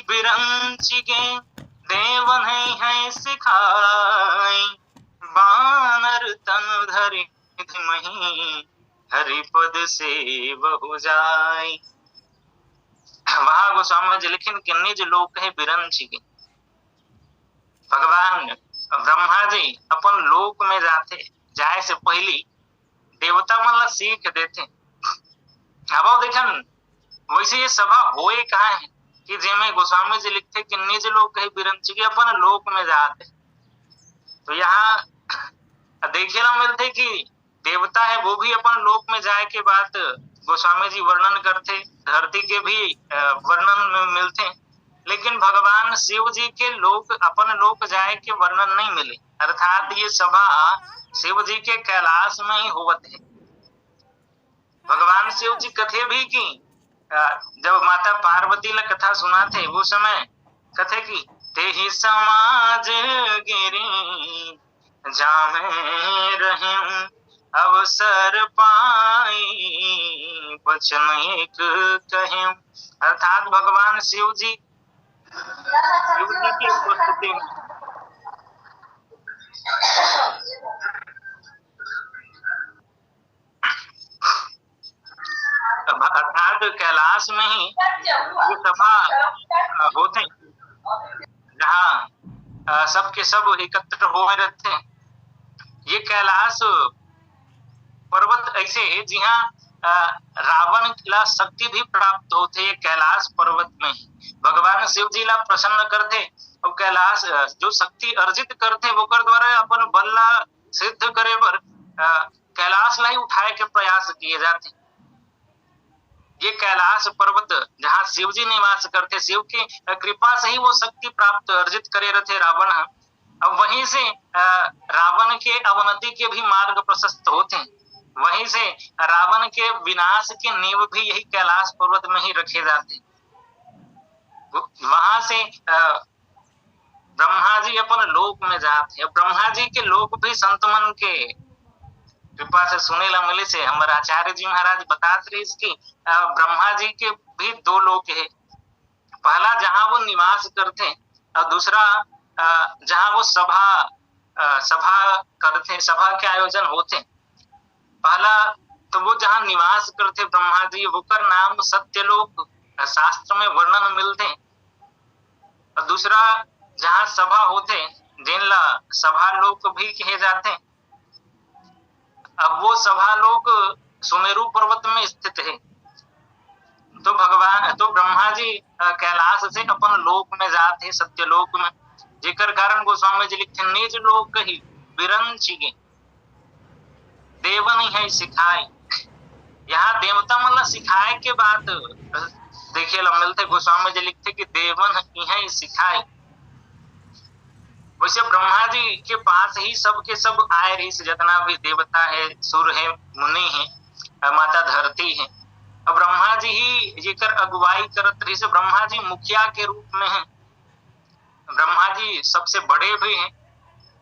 बिरंची गे देवन है सिखाई, बानर तन धरि मही हरिपद से बहु जाय। वहां गोस्वामी जी लिखिन किन्नी जो लोग कहे बिरंची गे, भगवान ब्रह्मा जी अपन लोक में जाए से पहली देवता मन ला सीख देते। अब देखन वैसे ये सभा होए कहाँ है कि जेमे गोस्वामी जी लिखते कि निज लोग कहे बिरंची के अपन लोक में जाते। तो यहाँ देखे ला मिलते कि देवता है वो भी अपन लोक में जाए के बाद गोस्वामी जी वर्णन करते, धरती के भी वर्णन में मिलते, लेकिन भगवान शिव जी के लोक अपन लोक जाए के वर्णन नहीं मिले। अर्थात ये सभा शिव जी के कैलाश में ही होवत है। भगवान शिव जी कथे भी की जब माता पार्वती ला कथा सुनाते वो समय कथे की ते ही समाज गिरी जामे रहे अवसर पाई वचन एक कहे। अर्थात भगवान शिव जी की उपस्थिति में अर्थात कैलाश में ही वो सभा होते जहाँ सबके सब एकत्र हो रहते। ये कैलाश पर्वत ऐसे है जहाँ रावण ला शक्ति भी प्राप्त होते। ये कैलाश पर्वत में ही भगवान शिव जी ला प्रसन्न करते और कैलाश जो शक्ति अर्जित करते वो कर द्वारा अपन बल ला सिद्ध करे बर कैलाश ला ही उठाए के प्रयास किए जाते। ये कैलाश पर्वत जहाँ शिव जी निवास करते, शिव की कृपा से ही वो शक्ति प्राप्त अर्जित करे रहते रावण। अब वहीं से रावण के अवनति के भी मार्ग प्रशस्त होते हैं। वहीं से रावण के विनाश के नींव भी यही कैलाश पर्वत में ही रखे जाते। वहां से ब्रह्मा जी अपन लोक में जाते। ब्रह्मा जी के लोक भी संत मन के कृपा से सुने ला मिले से हमारे आचार्य जी महाराज बताते रहे इसकी ब्रह्मा जी के भी दो लोक है। पहला जहाँ वो निवास करते और दूसरा जहाँ वो सभा करते, सभा के आयोजन होते। पहला तो वो जहाँ निवास करते ब्रह्मा जी वो कर नाम सत्यलोक शास्त्र में वर्णन मिलते। और दूसरा जहाँ सभा होते जिनला सभा लोक भी कहे जाते। अब वो सभा लोक सुमेरु पर्वत में स्थित है। तो ब्रह्मा जी कैलाश से अपन लोक में जाते सत्यलोक में, जेकर कारण गोस्वामी जी लिखते निज लोक ही बिरंची गे देवन है सिखाए। यहाँ देवता मतलब सिखाए के बाद देखे ला मिलते गोस्वामी जी लिखते कि देवन है सिखाए। वैसे ब्रह्मा जी के पास ही सब के सब आए रही से जितना भी देवता है, सुर है, मुनि है, माता धरती है। अब ब्रह्मा जी ही जेकर अगुवाई करत रही से ब्रह्मा जी मुखिया के रूप में है। ब्रह्मा जी सबसे बड़े भी हैं।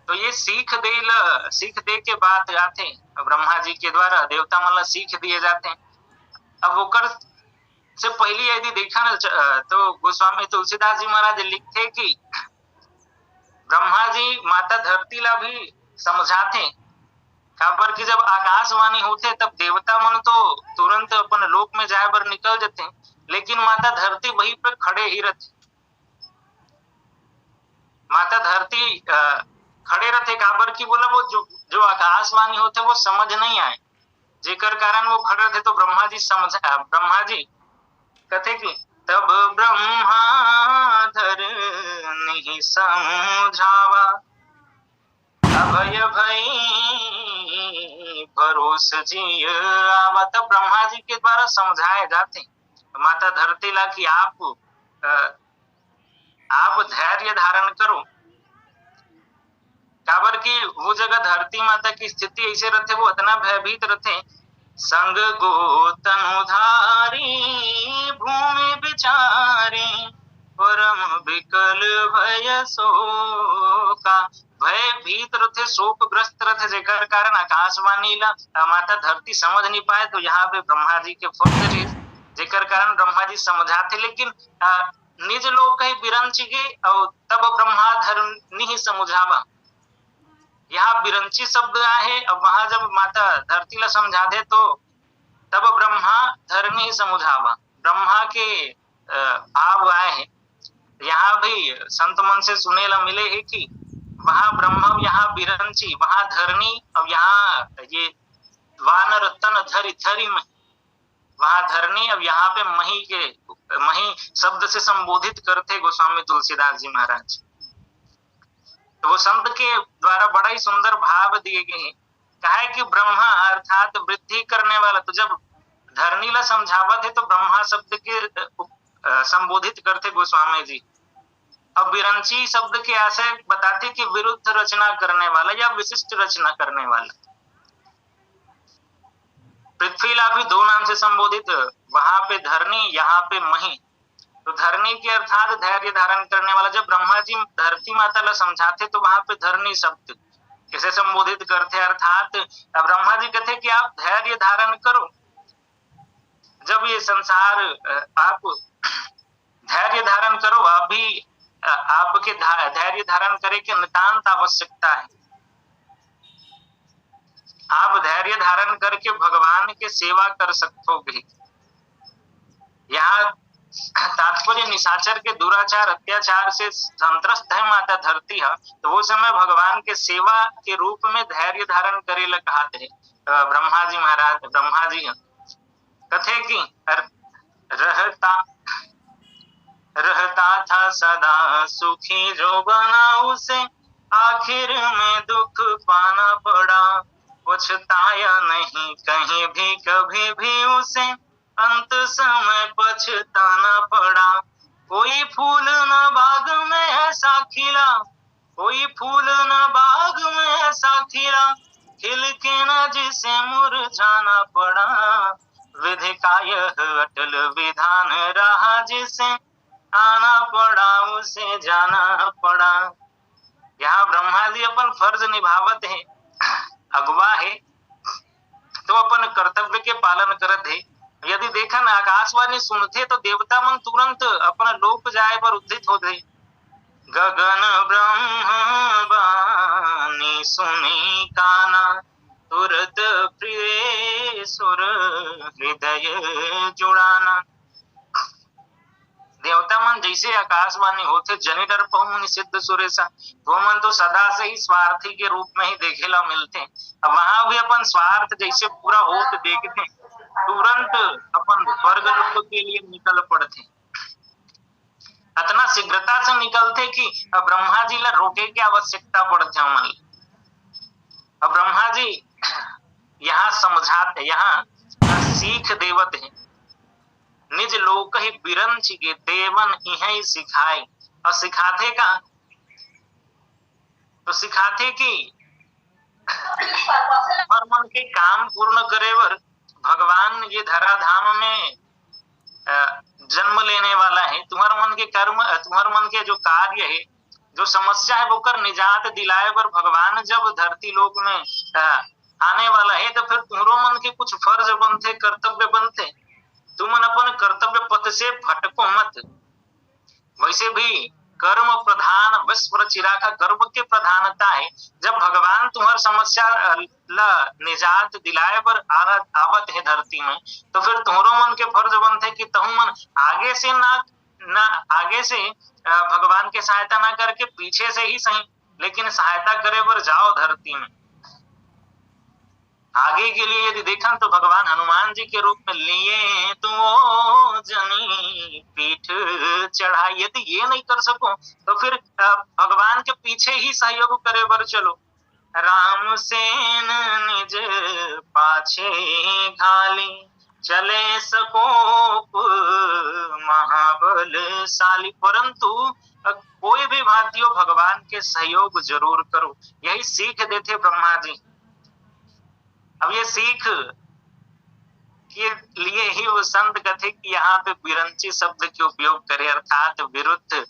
तो ये सीख दे के बाद जाते ब्रह्मा जी के द्वारा देवता मतलब सीख दिए जाते हैं। अब वो कर से पहले यदि देखा ना तो गोस्वामी तुलसीदास जी महाराज लिखते कि ब्रह्मा जी माता धरती ला भी समझाते। खबर की जब आकाशवाणी होते तब देवता मन तो तुरंत अपन लोक में जाए बर निकल जाते, लेकिन माता धरती वहीं पे खड़े ही रहते। माता धरती खड़े रहते काबर की बोला वो जो आकाशवाणी होते वो समझ नहीं आए, जेकर कारण वो खड़े रहते। तो ब्रह्मा जी कहते कि तब ब्रह्मा धरनी समझावा अभय भई भरोस जी आवा। तब ब्रह्मा जी के द्वारा समझाए जाते माता धरती ला कि आप धैर्य धारण करो। काबर की वो जगह धरती माता की स्थिति ऐसे रहते, वो इतना भयभीत रहते। संग गो तनुधारी भूमि बिचारी परम विकल भय शोका। भयभीत रहते, शोकग्रस्त रहते, जेकर कारण आकाशवाणी ला माता धरती समझ नहीं पाए। तो यहाँ पे ब्रह्मा जी के फर्ज जेकर कारण ब्रह्मा जी समझाते। लेकिन निज लोक कही बिरंची गे और तब ब्रह्मा धरनी ही समुझावा। यहाँ बिरंची शब्द आहे और वहां जब माता धरती ला समझा दे तो तब ब्रह्मा धरनी ही समुझावा, ब्रह्मा के भाव आए हैं। यहाँ भी संत मन से सुने ला मिले है कि वहां ब्रह्मा, यहाँ बिरंची, वहां धरनी और यहाँ ये वानर तन धरी धरी में, वहां धरनी अब यहाँ पे मही के मही शब्द से संबोधित करते गोस्वामी तुलसीदास जी महाराज। तो वो संत के द्वारा बड़ा ही सुंदर भाव दिए गए हैं। कहा है कि ब्रह्मा अर्थात वृद्धि करने वाला, तो जब धरनी ला समझावत है तो ब्रह्मा शब्द के संबोधित करते गोस्वामी जी। अब विरंची शब्द के आशय बताते कि विरुद्ध रचना करने वाला या विशिष्ट रचना करने वाला। पृथ्वीला भी दो नाम से संबोधित, वहां पे धरनी, यहाँ पे मही। तो धरनी के अर्थात धैर्य धारण करने वाला। जब ब्रह्मा जी धरती माता ला समझाते तो वहां पे धरनी शब्द कैसे संबोधित करते, अर्थात ब्रह्मा जी कहते कि आप धैर्य धारण करो। जब ये संसार, आप धैर्य धारण करो, अभी आपके धैर्य धारण करे की नितांत आवश्यकता है। आप धैर्य धारण करके भगवान के सेवा कर सकोगे। यहाँ तात्पर्य निशाचर के दुराचार अत्याचार से संत्रस्त है माता धरती है, तो वो समय भगवान के सेवा के रूप में धैर्य धारण करे ला कहते हैं ब्रह्मा जी महाराज। ब्रह्मा जी कथे की रहता था सदा सुखी जो बना उसे, आखिर में दुख पाना पड़ा। पछताया नहीं कहीं भी कभी भी उसे, अंत समय पछताना पड़ा। कोई फूल न बाग में ऐसा खिला, कोई फूल न बाग में ऐसा खिला, खिल के न जिसे मुरझाना पड़ा। विधि का यह अटल विधान रहा, जिसे आना पड़ा उसे जाना पड़ा। यहाँ ब्रह्मा जी अपन फर्ज निभावत है, अगवा है तो अपन कर्तव्य के पालन करत है। यदि देखा न आकाशवाणी सुनते तो देवता मन तुरंत अपना लोक जाए पर उद्धित होते। गगन ब्रह्मवाणी सुनी काना, तुरत प्रिय सुर हृदय जुड़ाना। देवता मन जैसे आकाशवाणी होते, जनि डर पहु मुनि सिद्ध सुरेशा, वो मन तो सदा से ही स्वार्थी के रूप में ही देखेला मिलते। अब वहां भी अपन स्वार्थ जैसे पूरा होत देखते, तुरंत अपन स्वर्ग लोक के लिए निकल पड़ते। इतना शीघ्रता से निकलते कि अब ब्रह्मा जी ला रोके की आवश्यकता पड़ते हमन। अब ब्रह्मा जी यहाँ समझाते, यहाँ सीख देवत है। निज लोक ही बिरंच के देवन इहे सिखाए। और सिखाते का तो सिखाते कि हर मन के काम पूर्ण करे बर भगवान ये धराधाम में जन्म लेने वाला है। तुम्हारे मन के कर्म, तुम्हारे मन के जो कार्य है, जो समस्या है, वो कर निजात दिलाए बर भगवान जब धरती लोक में आने वाला है, तो फिर तुम्हारो मन के कुछ फर्ज बनते, कर्तव्य बनते। तुम अपन कर्तव्य पथ से भटको मत। वैसे भी कर्म प्रधान विश्व चिराका, गर्भ के प्रधानता है। जब भगवान तुम्हारी समस्या ला निजात दिलाए पर आवत है धरती में, तो फिर तुम्हारो मन के फर्ज बनते कि तुम मन आगे से ना आगे से भगवान के सहायता ना करके पीछे से ही सही, लेकिन सहायता करे पर जाओ धरती में। आगे के लिए यदि देखा तो भगवान हनुमान जी के रूप में लिए तो जनी पीठ चढ़ाई। यदि ये नहीं कर सको तो फिर भगवान के पीछे ही सहयोग करे बर चलो। राम सेन निज पाछे घाली, चले सकोप महाबलशाली। परंतु कोई भी भारतीय भगवान के सहयोग जरूर करो, यही सीख देते ब्रह्मा जी। अब ये सीख के लिए ही वो संत कहते कि यहाँ पे विरंची शब्द के उपयोग करे, अर्थात विरुद्ध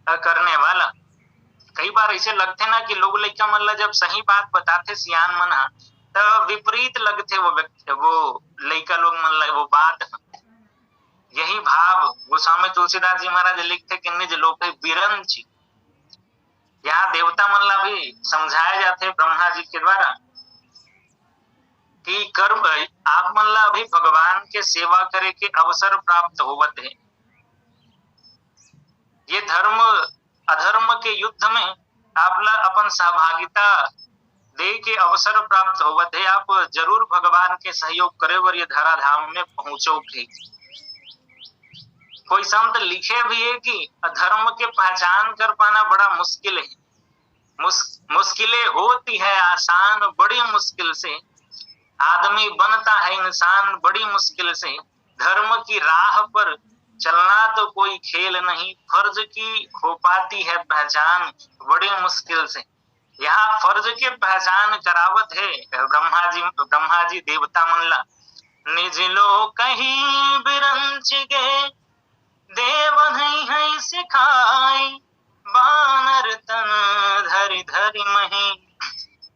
करने वाला। कई बार ऐसे लगते ना कि लोग लड़का मन ला जब सही बात बताते सियान मन तो विपरीत लगते वो व्यक्ति, वो लड़का लोग मन ला वो बात। यही भाव गोस्वामी तुलसीदास जी महाराज लिखते कि निज लोक बिरंची। यहाँ देवता मन ला भी समझाए जाते ब्रह्मा जी के द्वारा कि कर्म आप मन ला भी भगवान के सेवा करे के अवसर प्राप्त होवत है। ये धर्म अधर्म के युद्ध में आपला अपन सहभागिता दे के अवसर प्राप्त होवत है। आप जरूर भगवान के सहयोग करे और ये धराधाम में पहुंचो भी। कोई संत लिखे भी है कि अधर्म के पहचान कर पाना बड़ा मुश्किल है। मुश्किलें होती है आसान बड़ी मुश्किल से, आदमी बनता है इंसान बड़ी मुश्किल से। धर्म की राह पर चलना तो कोई खेल नहीं, फर्ज की हो पाती है पहचान बड़ी मुश्किल से। यहाँ फर्ज के पहचान करावत है ब्रह्मा जी देवता मनला। निज लोक कहीं बिरंच गे देव नहीं है सिखाई, बानर तन धरि धरि मही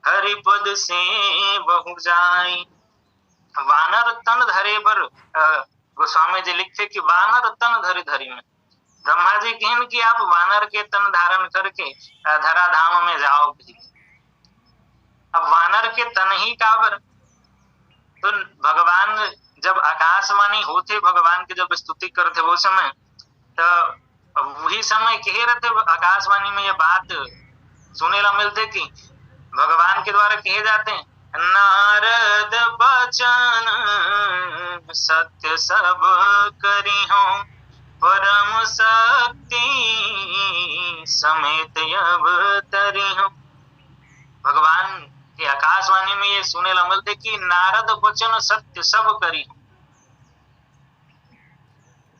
हरिपद से बहु जाई। वानर तन धरे पर गोस्वामी जी लिखते कि वानर तन धरि धरि में ब्रह्मा जी कहन कि आप वानर के तन धारण करके धराधाम में जाओ भी। अब वानर के तन ही काबर, तो भगवान जब आकाशवाणी होते भगवान की जब स्तुति करते वो समय, तो वही समय कहे रहते आकाशवाणी में ये बात सुने ला मिलते कि भगवान के द्वारा कहे जाते हैं नारद बचन सत्य सब करी हो, परम शक्ति समेत अवतरी हो। भगवान के आकाशवाणी में ये सुने ला मिलते कि नारद बचन सत्य सब करी हो।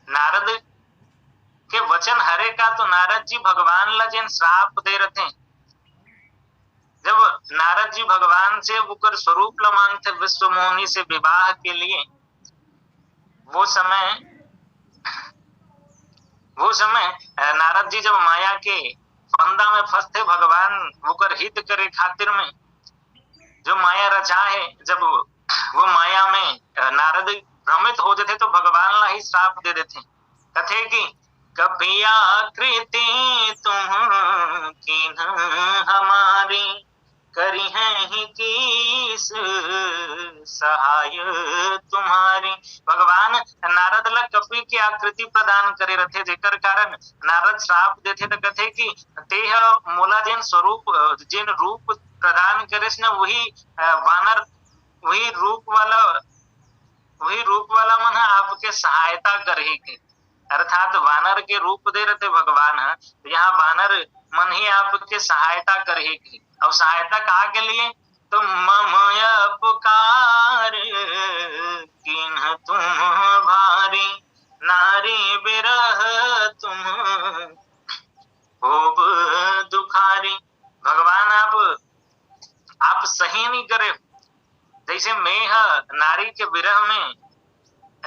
नारद के वचन हरे का, तो नारद जी भगवान ला जिन श्राप दे रहे थे। जब नारद जी भगवान से उकर स्वरूप ला मांगते विश्व मोहिनी से विवाह के लिए, वो समय नारद जी जब माया के फंदा में फंसते, भगवान उकर हित करे खातिर में जो माया रचा है, जब वो माया में नारद भ्रमित हो जाते तो भगवान ला ही श्राप दे देते। कथे कि कपिया कृति तुम कीन हमारी, करी है ही किस सहाय तुम्हारी। भगवान नारद ला कपि की आकृति प्रदान करे रथे, जेकर कारण नारद श्राप देते तो कथे कि तेह मोला जिन स्वरूप जिन रूप प्रदान करे न वही वानर वही रूप वाला मन आपके सहायता करे के, अर्थात वानर के रूप दे रहे भगवान। तो यहाँ वानर मन ही आपके सहायता करे की। अब सहायता कहा के लिए, तो ममय पुकार किन्ह तुम भारी, नारी बिरह तुम खूब दुखारी। भगवान आप सही नहीं करे, जैसे मैं नारी के विरह में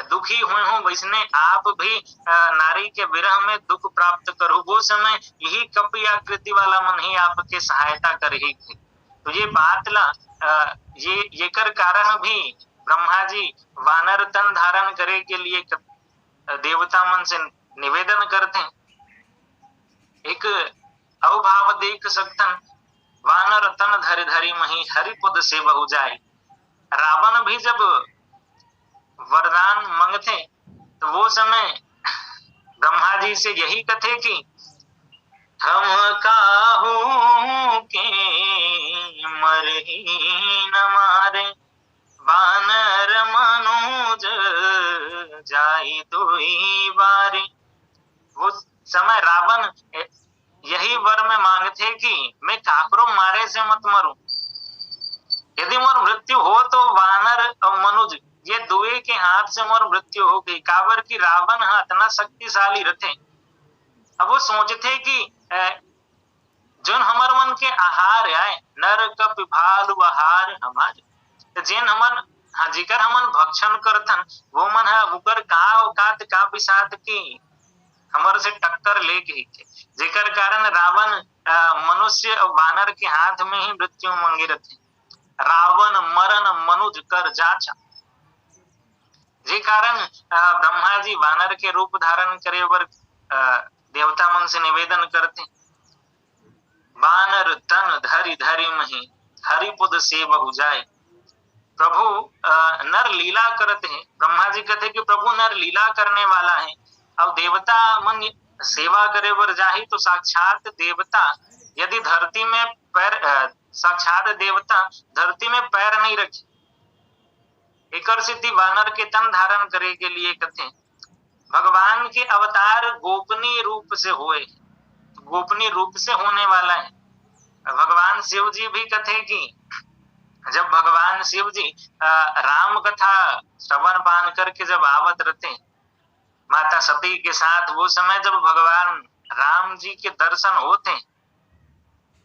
दुखी हुए हूँ, वैसने आप भी नारी के विरह में दुख प्राप्त करो। वो समय यही कपि आकृति वाला मन ही आपके सहायता करेगी। तो ये बात ला ये कर कारण भी ब्रह्मा जी वानर तन धारण करे के लिए देवता मन से निवेदन करते हैं। एक अवभाव देख सकतन, वानर तन धरि धरि मही हरिपद से बहु जाए। रावण भी जब वरदान मांगते तो वो समय ब्रह्मा जी से यही कथे कि हम काहू के मर ही न मारे, बानर मनुज जाई दुई बारी। वो समय रावण यही वर में मांगते कि मैं काकरो मारे से मत मरूं, यदि मोर मृत्यु हो तो वानर और मनुज ये दुए के हाथ से मोर मृत्यु हो गई। काबर की रावण इतना शक्तिशाली रहते। अब वो सोचते कि जो हमार मन के आहार आए नर कप भालु आहार हमारे, जिन हमन जिकर हमन भक्षण करथन वो मन है उकर का औकात का बिसात की हमारे से टक्कर ले गई, जेकर कारण रावण मनुष्य और वानर के हाथ में ही मृत्यु मांगे रहते। रावण मरण मनुज कर जाचा, जे कारण ब्रह्मा जी वानर के रूप धारण करे बर देवता मन से निवेदन करते, वानर तन धरि धरि मही हरि पुद से बहु जाए। प्रभु नर लीला करते हैं। ब्रह्मा जी कहते कि प्रभु नर लीला करने वाला है। अब देवता मन सेवा करे बर जाही तो साक्षात देवता यदि धरती में पैर साक्षात देवता धरती में पैर नहीं रखे, एकर सिद्धि वानर के तन धारण करे के लिए कहते। भगवान के अवतार गोपनीय रूप से होए, गोपनीय रूप से होने वाला है। भगवान शिव जी भी कहते कि जब भगवान शिव जी राम कथा श्रवण पान करके जब आवत रहते माता सती के साथ, वो समय जब भगवान राम जी के दर्शन होते,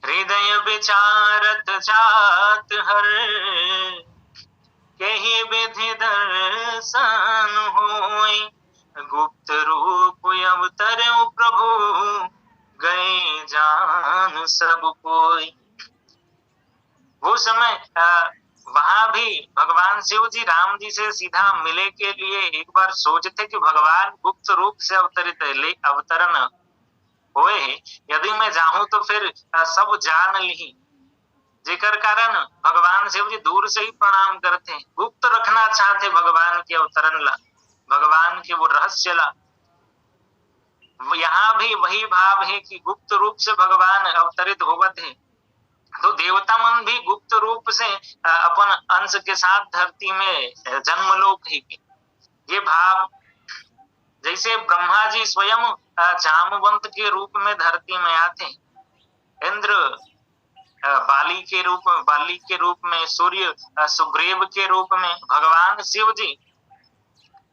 हृदय विचारत जात हर कही विधि दर्शन होय, गुप्त रूप अवतर प्रभु गए जान सब कोई। वो समय वहां भी भगवान शिव जी राम जी से सीधा मिले के लिए एक बार सोचते कि भगवान गुप्त रूप से अवतरण होए है, यदि मैं जाऊं तो फिर सब जान ली। जेकर कारण भगवान शिव जी दूर से ही प्रणाम करते, गुप्त रखना चाहते भगवान के अवतरण ला, भगवान के वो रहस्य ला। यहाँ भी वही भाव है कि गुप्त रूप से भगवान अवतरित होवत है, तो देवता मन भी गुप्त रूप से अपन अंश के साथ धरती में जन्म लोक ही ये भाव। जैसे ब्रह्मा जी स्वयं जामवंत के रूप में धरती में आते, इंद्र बाली के रूप में, सूर्य सुग्रीव के रूप में, भगवान शिव जी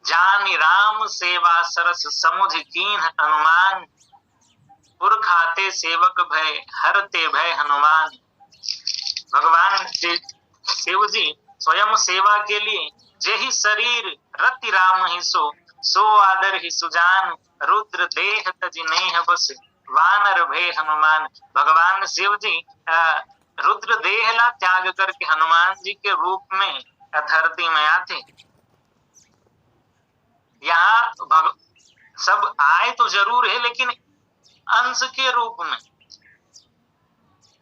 जानि राम सेवा सरस समुझ कीन अनुमान, पुर खाते सेवक भय हरते भय हनुमान। भगवान शिव जी स्वयं सेवा के लिए जेहि शरीर रति राम ही सो आदर ही सुजान, रुद्र देह तज नेह बस वानर भय हनुमान। भगवान शिव जी रुद्र देह ला त्याग करके हनुमान जी के रूप में धरती में आते। यहाँ सब आए तो जरूर है, लेकिन अंश के रूप में,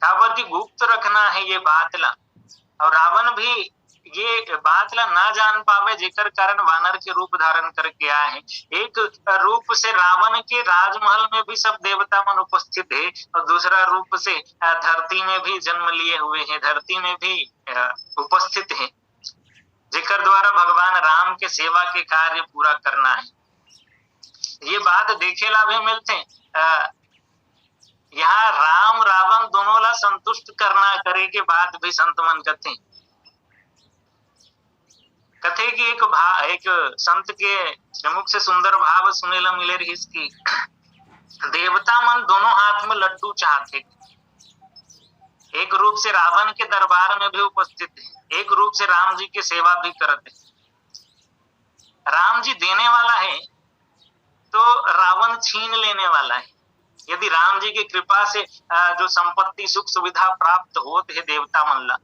काबर की गुप्त रखना है ये बात ला, और रावण भी ये बात ला ना जान पावे, जेकर कारण वानर के रूप धारण करके आए हैं। एक रूप से रावण के राजमहल में भी सब देवता मन उपस्थित है, और दूसरा रूप से धरती में भी जन्म लिए हुए हैं, धरती में भी उपस्थित है, जेकर द्वारा भगवान राम के सेवा के कार्य पूरा करना है। ये बात देखे ला भी मिलते। यहाँ राम रावण दोनों ला संतुष्ट करना करे के बाद भी संत मन कहते कि एक संत के मुख से सुंदर भाव सुने ला मिले रही की देवता मन दोनों हाथ में लड्डू चाहते, एक रूप से रावण के दरबार में भी उपस्थित है, एक रूप से राम जी की सेवा भी करते। राम जी देने वाला है तो रावण छीन लेने वाला है। यदि राम जी की कृपा से जो संपत्ति सुख सुविधा प्राप्त होते है देवता मन ला,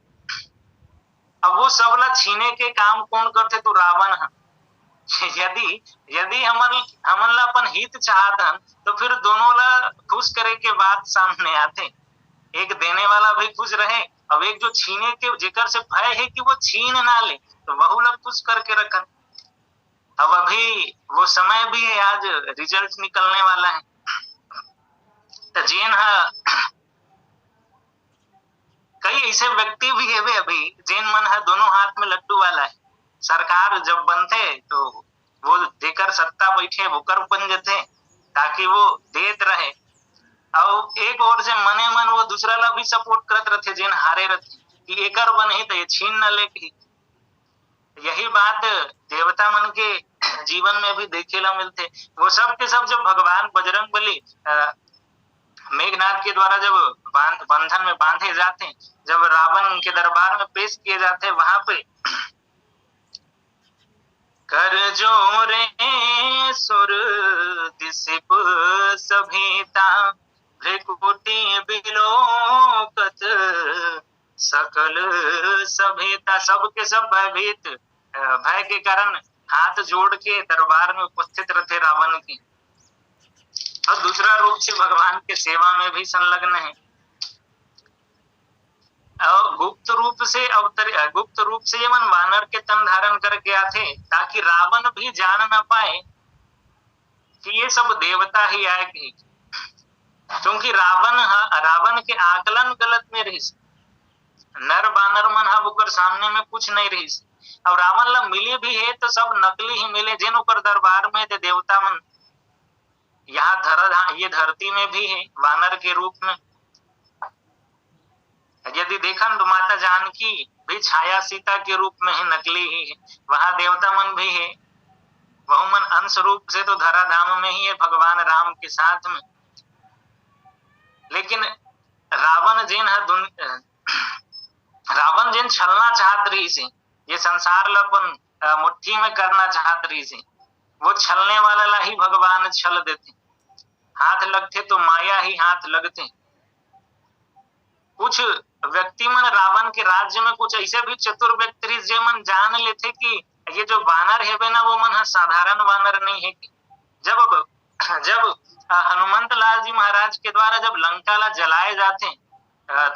अब वो सब ला छीने के काम कौन करते तो रावण है। यदि हमन ला अपन हित चाहत हन तो फिर दोनों ला खुश करे के बात सामने आते, एक देने वाला भी खुश रहे, अब एक जो छीने के जेकर से भय है कि वो छीन ना ले, तो वह लोग खुश करके रखन। अब अभी वो समय भी है, आज रिजल्ट निकलने वाला है। तो जेन कई ऐसे व्यक्ति भी है अभी जेन मन है दोनों हाथ में लड्डू वाला है। सरकार जब बनते तो वो देकर सत्ता बैठे होकर बन जाते ताकि वो देत रहे, और एक और से मने मन वो दूसरा ला भी सपोर्ट करत रहते जेन हारे रहते कि एकर बन ही तो ये छीन न ले। यही बात देवता मन के जीवन में भी देखे ला मिलते। वो सब के सब जब भगवान बजरंगबली मेघनाथ के द्वारा जब बंधन में बांधे जाते, जब रावण के दरबार में पेश किए जाते, वहां पे कर जोरे सुर दिसिप सभीता भृकुटी बिलोकत सकल सभीता। सबके सब भयभीत, भय के कारण हाथ जोड़ के दरबार में उपस्थित रहते रावण के, और दूसरा रूप से भगवान के सेवा में भी संलग्न है। और गुप्त रूप से ये मन वानर के तन धारण करके आते, ताकि रावण भी जान न पाए कि ये सब देवता ही आए, क्योंकि रावण के आकलन गलत में रही, नर बानर मन हा सामने में कुछ नहीं रही, और रावण ला मिले भी है तो सब नकली ही मिले, जिन ओकर दरबार में थे देवता मन यहाँ ये धरती में भी है वानर के रूप में। यदि देखन तो माता जानकी भी छाया सीता के रूप में ही नकली ही है, वहां देवता मन भी है, वह मन अंश रूप से तो धरा धाम में ही है भगवान राम के साथ में। लेकिन रावण जिन छलना चाहत रही से, ये संसार लपन मुट्ठी में करना चाहत रही से, वो छलने वाला ला ही भगवान छल देते, हाथ लगते तो माया ही हाथ लगते। कुछ व्यक्ति मन रावण के राज्य में कुछ ऐसे भी चतुर व्यक्ति जे मन जान लेते कि ये जो वानर है ना, वो मन साधारण वानर नहीं है। जब हनुमंत लाल जी महाराज के द्वारा जब लंका ला जलाए जाते,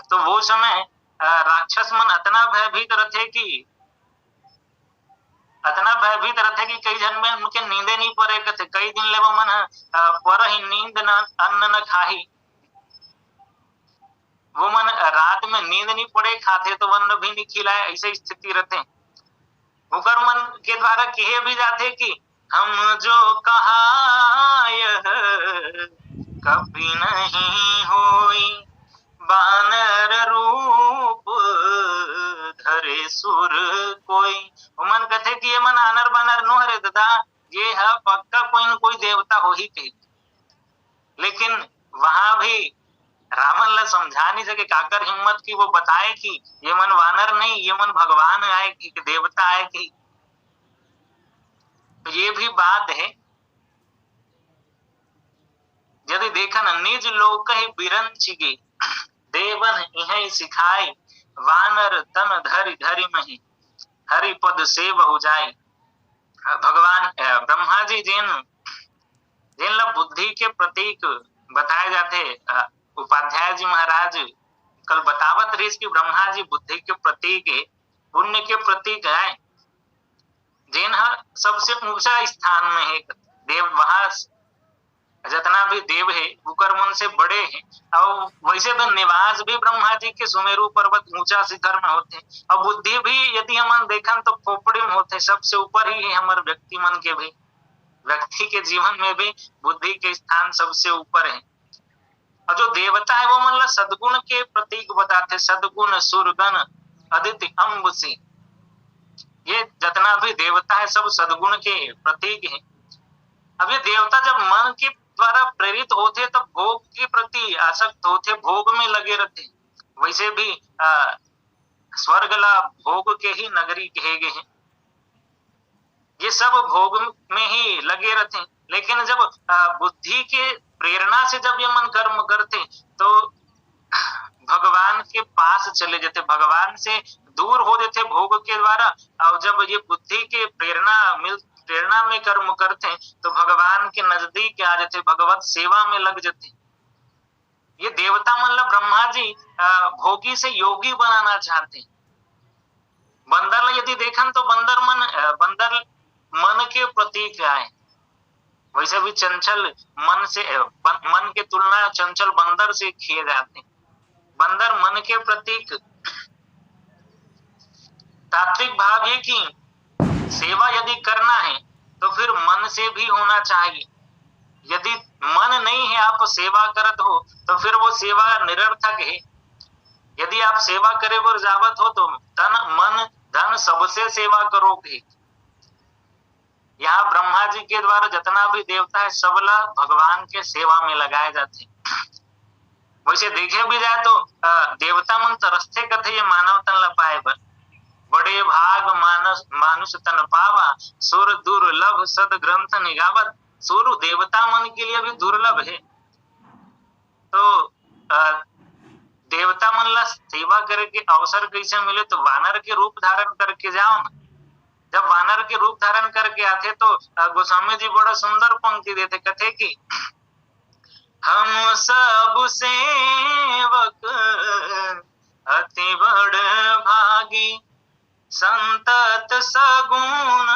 तो वो समय राक्षस मन इतना भयभीत रहते कि कई जन में उनके नींदे नहीं पड़े थे, कई दिन ले वो मन पर ही नींद न अन्न न खाही, वो मन रात में नींद नहीं पड़े, खाते तो वन भी नहीं खिलाए, ऐसे स्थिति रहते। उकर मन के द्वारा कहे भी जाते कि हम जो कहा यह कभी नहीं होई, बानर रूप धरे सुर कोई। मन कहते कि ये मन आनर बानर नो हरे दादा, ये है पक्का कोई न कोई देवता हो ही कही। लेकिन वहां भी रावण ला समझा नहीं सके, काकर हिम्मत की वो बताए कि ये मन वानर नहीं, ये मन भगवान आए कि देवता आए कि। तो ये भी बात है, यदि देखन निज लोक ही बिरन छिगे, देवन इह सिखाई, वानर तन धरि धरि मही, हरि पद से बहु जाए। भगवान ब्रह्मा जी जिन ला बुद्धि के प्रतीक बताए जाते, उपाध्याय जी महाराज कल बतावत रही कि ब्रह्मा जी बुद्धि के प्रतीक है, पुण्य के प्रतीक है, जिन सबसे ऊंचा स्थान में है देव, वहां जितना भी देव है उकर मन से बड़े हैं। और वैसे तो निवास भी ब्रह्मा जी के सुमेरु पर्वत ऊंचा शिखर में होते, और बुद्धि भी यदि हम देखन तो खोपड़ी में होते, सबसे ऊपर ही है हमारे व्यक्ति मन के भी, व्यक्ति के जीवन में भी बुद्धि के स्थान सबसे ऊपर है। और जो देवता है वो मतलब सद्गुण के प्रतीक बताते, सद्गुण सुरगण अदिति अम्बुसी, ये जितना भी देवता है सब सद्गुण के प्रतीक है। अब ये देवता जब मन के द्वारा प्रेरित होते तब भोग के प्रति आसक्त होते, भोग में लगे रहते। वैसे भी स्वर्ग ला भोग के ही नगरी कहे गए हैं, ये सब भोग में ही लगे रहते। लेकिन जब बुद्धि के प्रेरणा से जब ये मन कर्म करते तो भगवान के पास चले जाते, भगवान से दूर हो जाते भोग के द्वारा। और जब ये बुद्धि के प्रेरणा में कर्म करते तो भगवान के नजदीक आ जाते, भगवत सेवा में लग जाते। ये देवता मतलब ब्रह्मा जी भोगी से योगी बनाना चाहते। बंदर यदि देखन तो बंदर मन के प्रतीक आए, वैसे भी चंचल मन के तुलना चंचल बंदर से किए जाते। बंदर मन के प्रतीक। तात्विक भाव ये कि सेवा यदि करना है तो फिर मन से भी होना चाहिए। यदि मन नहीं है, आप सेवा करत हो तो फिर वो सेवा निरर्थक है। यदि आप सेवा करे बर जावत हो तो तन मन धन सबसे सेवा करोगे। यहाँ ब्रह्मा जी के द्वारा जितना भी देवता है सबला भगवान के सेवा में लगाए जाते। वैसे देखे भी जाए तो देवता मन तरसते कथे ये मानव तन ला पाए बर, बड़े भाग मानुष तन पावा, सुर दुर्लभ सद ग्रंथ निगावत। सुर देवता मन के लिए भी दुर्लभ है। तो देवता मन ला सेवा करे के अवसर कैसे मिले, तो वानर के रूप धारण करके जाओ ना। जब वानर के रूप धारण करके आते तो गोस्वामी जी बड़ा सुंदर पंक्ति देते, कथे कि हम सब सेवक अति बड़ भागी, संतत सगुण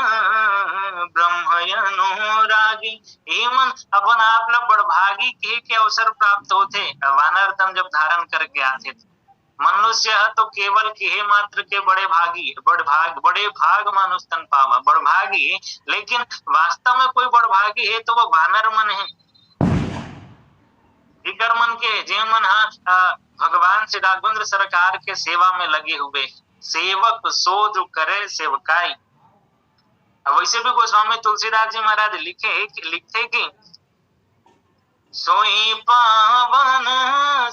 ब्रह्म अनुरागी। ये मन अपन आप ला बड़भागी के अवसर प्राप्त होते वानर तन जब धारण करके आते। मनुष्य तो केवल के मात्र के बड़े भाग मानुष तन पावा, बड़भागी। लेकिन वास्तव में कोई बड़भागी है तो वो वानर मन है। इकर मन के जे मन भगवान श्री राघवेंद्र सरकार के सेवा में लगे हुए, सेवक सो जो करे सेवकाई। वैसे भी गोस्वामी तुलसीदास जी महाराज लिखते कि सोई पावन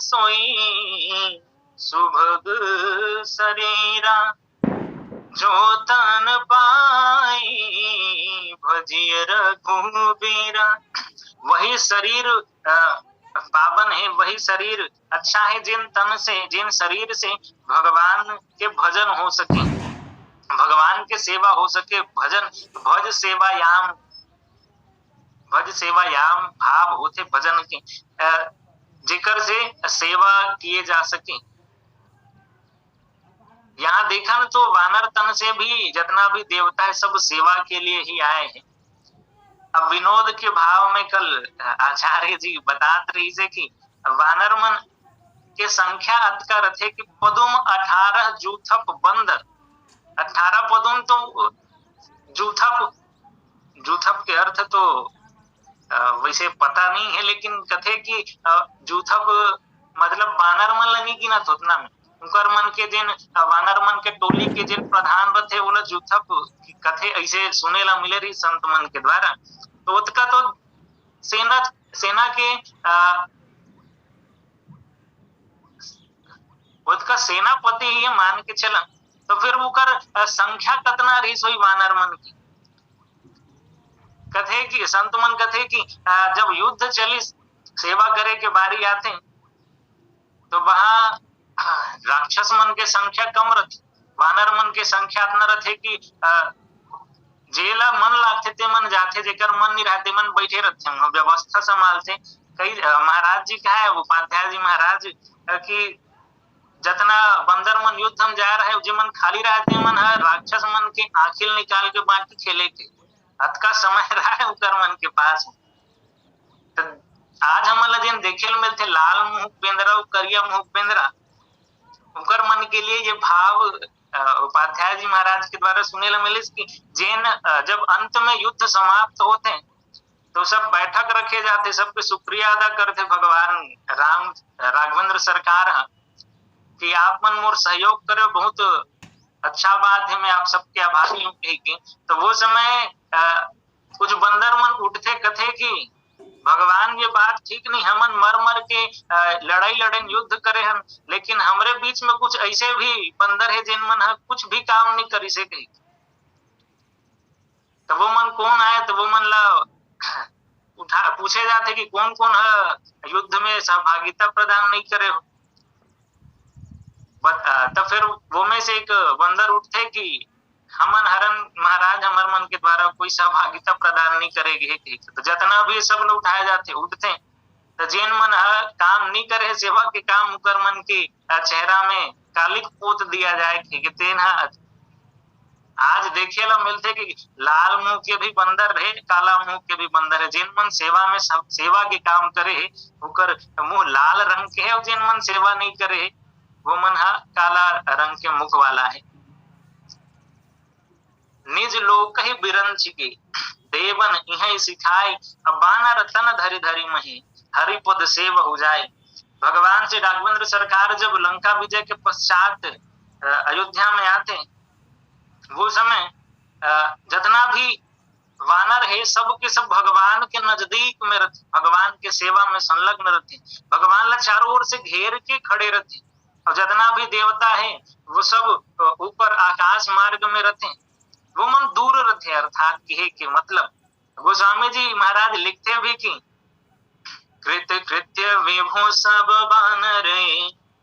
सोई सुभग शरीरा, जो तन पाई भजिय रघुबीरा। वही शरीर पावन है, वही शरीर अच्छा है जिन तन से, जिन शरीर से भगवान के भजन हो सके, भगवान के सेवा हो सके। भज सेवायाम भाव होते भजन के, जिक्र से सेवा किए जा सके। यहाँ देखा न तो वानर तन से भी जितना भी देवता है सब सेवा के लिए ही आए हैं। अब विनोद के भाव में कल आचार्य जी बताते रही से कि वानर मन के संख्या अतका रथे कि पदुम 18 जूथप बंदर। 18 पदुम तो जूथप के अर्थ तो वैसे पता नहीं है, लेकिन कथे कि जूथप मतलब वानर मन लनी की ना थोतना में उनकर मन के जिन वानर मन के टोली के जिन प्रधान रथे वो जूथप कथे ऐसे सुने ला मिले रही संत मन के द्वारा। तो उसका तो सेना के उसका सेनापति ही मान के चला। तो फिर वो कर संख्या कतना रही सोई वानर मन की। कथे कि संत मन कथे कि जब युद्ध चली सेवा करे के बारी आते तो वहां राक्षस मन के संख्या कम रहती, वानर मन के संख्या इतना रहते कि जेला मन लागते ते मन जाते, जेकर मन नहीं रहते मन बैठे रहते, व्यवस्था संभालते। कई महाराज जी कहा है उपाध्याय जी महाराज कि जितना बंदर मन युद्ध हम जा रहे जे मन खाली रहते मन राक्षस मन के आखिल निकाल के बाकी खेले के अतका समय रहा है उकर मन के पास। तो आज हमला जिन देखे मिलते लाल मुंह पेंदरा और करिया मुंह पेंदरा, उकर मन के लिए ये भाव उपाध्याय जी महाराज के द्वारा सुने ला मिले कि जैन जब अंत में युद्ध समाप्त होते तो सब बैठक रखे जाते, सबके शुक्रिया अदा करते भगवान राम राघवेंद्र सरकार कि आप मन मोर सहयोग करे, बहुत अच्छा बात है, मैं आप सबके आभारी हूँ। तो वो समय कुछ बंदर मन उठते कथे कि भगवान ये बात ठीक नहीं, हमन मर के लड़ाई युद्ध करे हम, लेकिन हमरे बीच में कुछ ऐसे भी बंदर है जिन मन कुछ भी काम नहीं करी से कही। तो वो मन कौन आए तो वो मन ला पूछे जाते कि कौन कौन है युद्ध में सहभागिता प्रदान नहीं करे हो। तो फिर वो में से एक बंदर उठते कि हमन हरन महाराज हमार मन के द्वारा कोई सहभागिता प्रदान नहीं करेगी। तो जितना भी सब लोग उठाए जाते उठते, तो जिन मन काम नहीं करे सेवा के काम उकर मन के चेहरा में कालिक पोत दिया जाए कि तेन आज देखे ला मिलते कि लाल मुंह के भी बंदर है, काला मुंह के भी बंदर है। जिन मन सेवा में सेवा के काम करे है उकर मुंह लाल रंग के है, और जिन मन सेवा नहीं करे है वो मन काला रंग के मुख वाला है। निज लोक ही बिरंच के देवन इह सिखाई, बानर तन धरि धरि मही हरिपद सेव हो जाए। भगवान श्री राघवेंद्र सरकार जब लंका विजय के पश्चात अयोध्या में आते, वो समय जितना भी वानर है सब के सब भगवान के नजदीक में रहते, भगवान के सेवा में संलग्न रहते, भगवान ला चारों ओर से घेर के खड़े रहते। और जितना भी देवता है वो सब ऊपर आकाश मार्ग में रहते, वो मन दूर रहते। अर्थात के मतलब गोस्वामी जी महाराज लिखते भी कि कृत्य कृत्य विभु सब बानरे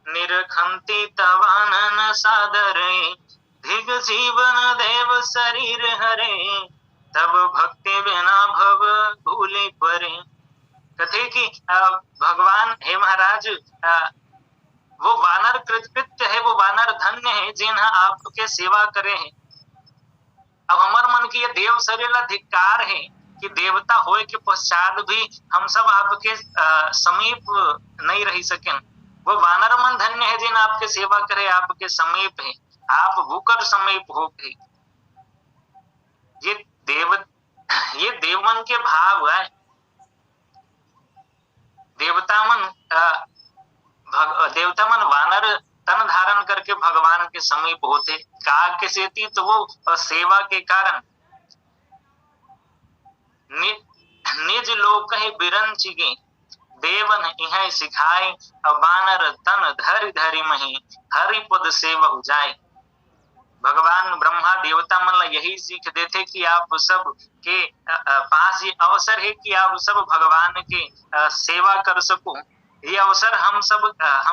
निरखंती तवानन सादरे भिग जीवन देव शरीर हरे, तब भक्ति बिना भव भूले परे। कथे कि भगवान हे महाराज, वो वानर कृतकृत्य है, वो वानर धन्य है जिन्हें आपके सेवा करे हैं। अब हमार मन की ये देव शरीर धिक्कार है कि देवता होए के पश्चात भी हम सब आपके समीप नहीं रह सकें। वो वानर मन धन्य है जिन आपके सेवा करे, आपके समीप है, आप भूकर समीप हो गए। ये देवमन के भाव है। देवता मन वानर तन धारण करके भगवान के समीप होते, काग के सेती तो वो सेवा के कारण निज लोक कहीं बिरंचिगे, देवन यह सिखाए, वानर तन धरि धरि मही, हरि पद सेवहु जाए। भगवान ब्रह्मा देवता मन यही सीख देते कि आप सब के पास ये अवसर है कि आप सब भगवान के सेवा कर सको। ये अवसर हम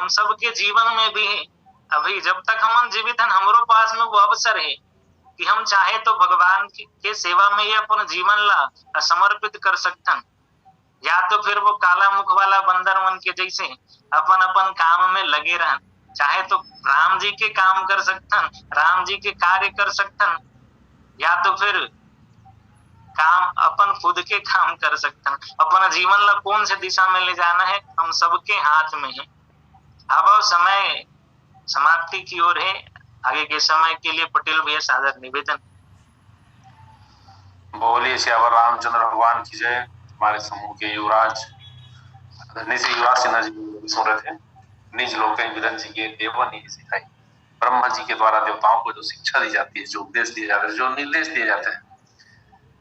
सब के जीवन में भी है। अभी जब तक हम जीवित हैं, हमारे पास में वो अवसर है कि हम चाहे तो भगवान के सेवा में ये अपन जीवन ला समर्पित कर सकते। या तो फिर वो काला मुख वाला बंदर मन के जैसे अपन काम में लगे रहें, चाहे तो राम जी के काम कर सकतन, राम जी के कार्य कर सकतन, या तो फिर काम अपन खुद के काम कर सकतन। अपना जीवन ला कौन से दिशा में ले जाना है हम सबके हाथ में है। अब समय समाप्ति की ओर है। आगे के समय के लिए पटेल भैया सादर निवेदन। बोलिए श्यावर रामचंद्र भगवान की जय। हमारे समूह के युवराज धरनी से युवराज सिन्हा जी सुन रहे थे। निज लोक विदन जी के देवन ने सिखाई। ब्रह्मा जी के द्वारा देवताओं को जो शिक्षा दी जाती है, जो उपदेश दिए जाते हैं, जो निर्देश दिए जाते हैं,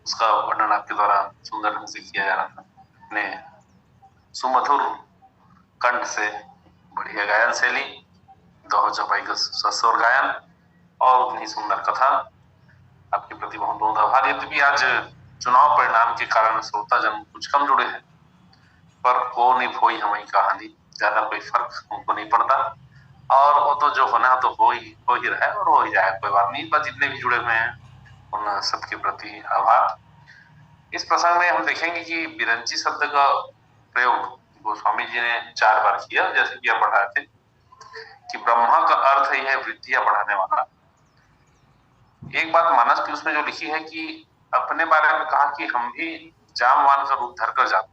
उसका वर्णन आपके द्वारा सुंदर ढंग से किया जा रहा था। अपने सुमधुर कंठ से बढ़िया गायन शैली, दोहो चौपाई का सस्वर गायन और उतनी सुंदर कथा, आपके प्रति बहुत बहुत आभार। यद्यपि आज चुनाव परिणाम के कारण श्रोता जन कुछ कम जुड़े हैं, पर को नहीं खोई हमारी कहानी, ज्यादा कोई फर्क उनको नहीं पड़ता। और वो तो जो होना तो हो ही रहा है और हो ही जाए, कोई बात नहीं। बस जितने भी जुड़े हुए हैं उन सबके प्रति आभार। इस प्रसंग में हम देखेंगे कि बिरंची शब्द का प्रयोग गोस्वामी जी ने 4 बार किया। जैसे कि आप पढ़ा थे कि ब्रह्मा का अर्थ है वृद्धियां बढ़ाने वाला। एक बात मानस की उसमें जो लिखी है कि अपने बारे में कहा कि हम भी जामवान का रूप धरकर जाते